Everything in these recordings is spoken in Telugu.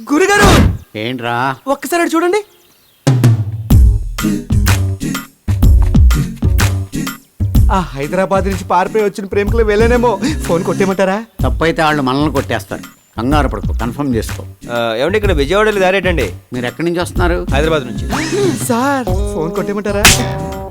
గురుగారు ఏంట్రా? ఒక్కసారి అటు చూడండి. ఆ హైదరాబాద్ నుంచి పారిపోయి వచ్చిన ప్రేమికులు వెళ్ళానేమో. ఫోన్ కొట్టేయమంటారా? తప్పైతే వాళ్ళు మనల్ని కొట్టేస్తారు. కంగారు పడుకో, కన్ఫర్మ్ చేసుకో. ఏమండి ఇక్కడ విజయవాడలో దారేటండి? మీరు ఎక్కడి నుంచి వస్తున్నారు? హైదరాబాద్ నుంచి. సార్ ఫోన్ కొట్టేయమంటారా?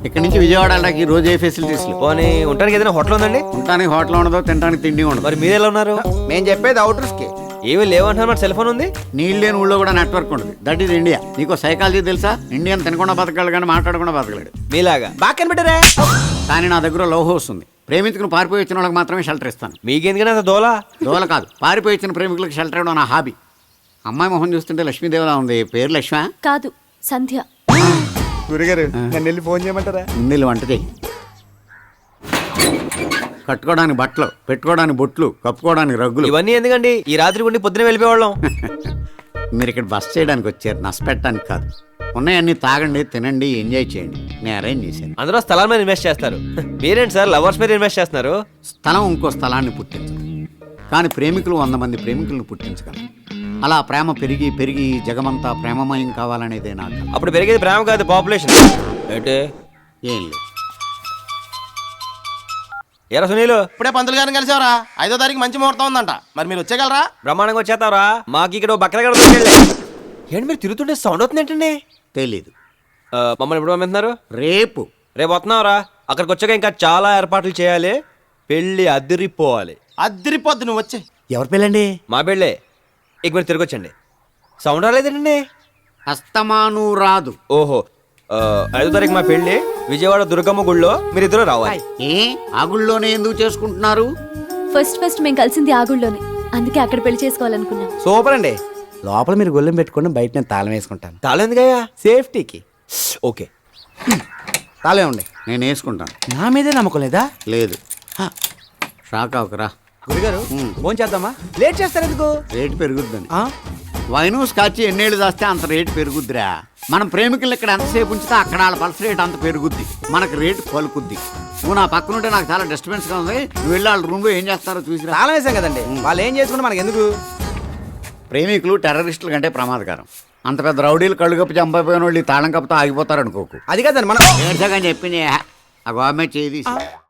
ఇక్కడి నుంచి విజయవాడ వెళ్ళడానికి ఈ రోజు ఏ ఫెసిలిటీస్ లేవు. పోనీ ఉండడానికి ఏదైనా హోటల్ ఉందండి? ఉండడానికి హోటల్ ఉండదు, తినడానికి తిండి ఉండదు. మరి మీరు ఎలా ఉన్నారు? మేము చెప్పేది అవుటర్స్ కి. ఏమీ లేవంటున్నారు, మరి సెల్ ఫోన్ ఉంది. నీళ్ళు లేని ఊళ్ళో కూడా నెట్వర్క్ ఉండదు. That is India. నీకు సైకాలజీ తెలుసా? ఇండియన్ తినకుండా బతకగలడు కానీ మాట్లాడకుండా బతకలేడు. మీలాగా బాగా కనిపెట్టారా? కానీ నా దగ్గర లవ్ హౌస్ ఉంది. ప్రేమించుకుని పారిపోయి వచ్చిన వాళ్ళకి మాత్రమే షెల్టర్ ఇస్తాను. మీకెందుకని అంత దోలా? దోల కాదు, పారిపోయి వచ్చిన ప్రేమికులకు షెల్టర్ ఇవ్వడం నా హాబీ. అమ్మాయి మొహం చూస్తుంటే లక్ష్మీదేవిలా ఉంది. పేరు లక్ష్మ కాదు, సంధ్య. గురుగారు నన్ను వెళ్ళి ఫోన్ చేయమంటారా? ముందు వంట చేయి. కట్టుకోవడానికి బట్టలు, పెట్టుకోవడానికి బొట్లు, కప్పుకోవడానికి రగ్గులు. ఇవన్నీ ఎందుకండి? ఈ రాత్రి ఉండి పొద్దునే వెళ్ళిపోవాళ్ళం. మీరు ఇక్కడ బస్ చేయడానికి వచ్చారు, నష్టపెట్టడానికి కాదు. ఉన్నాయన్నీ తాగండి, తినండి, ఎంజాయ్ చేయండి. నేను అరేంజ్ చేశాను. అందరూ స్థలాల మీద ఇన్వెస్ట్ చేస్తారు. మీరేంటి సార్ లవర్స్ మీద ఇన్వెస్ట్ చేస్తున్నారు? స్థలం ఇంకో స్థలాన్ని పుట్టించదు, కానీ ప్రేమికులు 100 మంది ప్రేమికులను పుట్టించగలరు. అలా ప్రేమ పెరిగి పెరిగి జగమంతా ప్రేమమయం కావాలనేదే నాకు. అప్పుడు పెరిగేది ప్రేమ కాదు, పాపులేషన్. ఏంటి? ఏం లేదు. ఎరా సునీలు, ఇప్పుడే పంతులు గారిని కలిసావరా? 5వ తారీఖు మంచి ముహూర్తం ఉందంట. మరి మీరు వచ్చేయగలరా? బ్రహ్మాండంగా వచ్చేస్తావరా? మాకు ఇక్కడ బక్కల ఏంటి మీరు తిరుగుతుంటే సౌండ్ అవుతుంది ఏంటండి? తెలీదు. మమ్మల్ని ఎప్పుడు పంపిస్తున్నారు? రేపు రేపు వస్తున్నావురా? అక్కడికి వచ్చాక ఇంకా చాలా ఏర్పాట్లు చేయాలి. పెళ్ళి అదిరిపోవాలి. అద్దరిపోద్దు, నువ్వు వచ్చే. ఎవరి పెళ్ళండి? మా పెళ్ళే. ఇక మీరు తిరిగి వచ్చండి. సౌండ్ రాలేదండి. అస్తమాను రాదు. ఓహో, 5వ తారీఖు మా పెళ్ళి విజయవాడ దుర్గమ్మ గుళ్ళో మీరిద్దరూ రావాలి. ఏ ఆ గుళ్ళోనే ఎందుకు చేసుకుంటున్నారు? ఫస్ట్ మేము కలిసింది ఆగుళ్ళోనే, అందుకే అక్కడ పెళ్లి చేసుకోవాలనుకున్నాం. సూపర్ అండి. లోపల మీరు గొల్లెం పెట్టుకుని బయట నేను తాళం వేసుకుంటాను. తాళం ఎందుకయ్యా? సేఫ్టీకి. ఓకే. తాళం ఉండే. నేను వేసుకుంటాను. నా మీదే నమ్మకం లేదా? లేదు. షాక్ అవకరా. గురుగారు ఫోన్ చేద్దామా? లేట్ చేస్తారు ఎందుకు? రేటు పెరుగుద్దని. ఆ? వైను స్కాచ్ ఎన్నేళ్ళు దాస్తే అంత రేటు పెరుగుద్దిరా. మనం ప్రేమికులు ఇక్కడ ఎంతసేపు ఉంచితే అక్కడ వాళ్ళ పల్స్ రేట్ అంత పెరుగుద్ది, మనకు రేటు పలుకుద్ది. నువ్వు నా పక్కన ఉంటే నాకు చాలా డిస్టర్బెన్స్గా ఉంది. నువ్వు వెళ్ళి వాళ్ళ రూమ్లో ఏం చేస్తారో చూసిరా. తాళం వేసాం కదండి, వాళ్ళు ఏం చేసుకుంటే మనకి ఎందుకు? ప్రేమికులు టెర్రరిస్టుల కంటే ప్రమాదకరం. అంత పెద్ద రౌడీలు కళ్ళు కప్పి చంపైపోయిన వాళ్ళు ఈ తాళం కప్పుతో ఆగిపోతారు అనుకోకు. అది కాదండి మనం ఏడ్చగాని చెప్పింది ఆ గవర్నమెంట్ చేయి తీసి.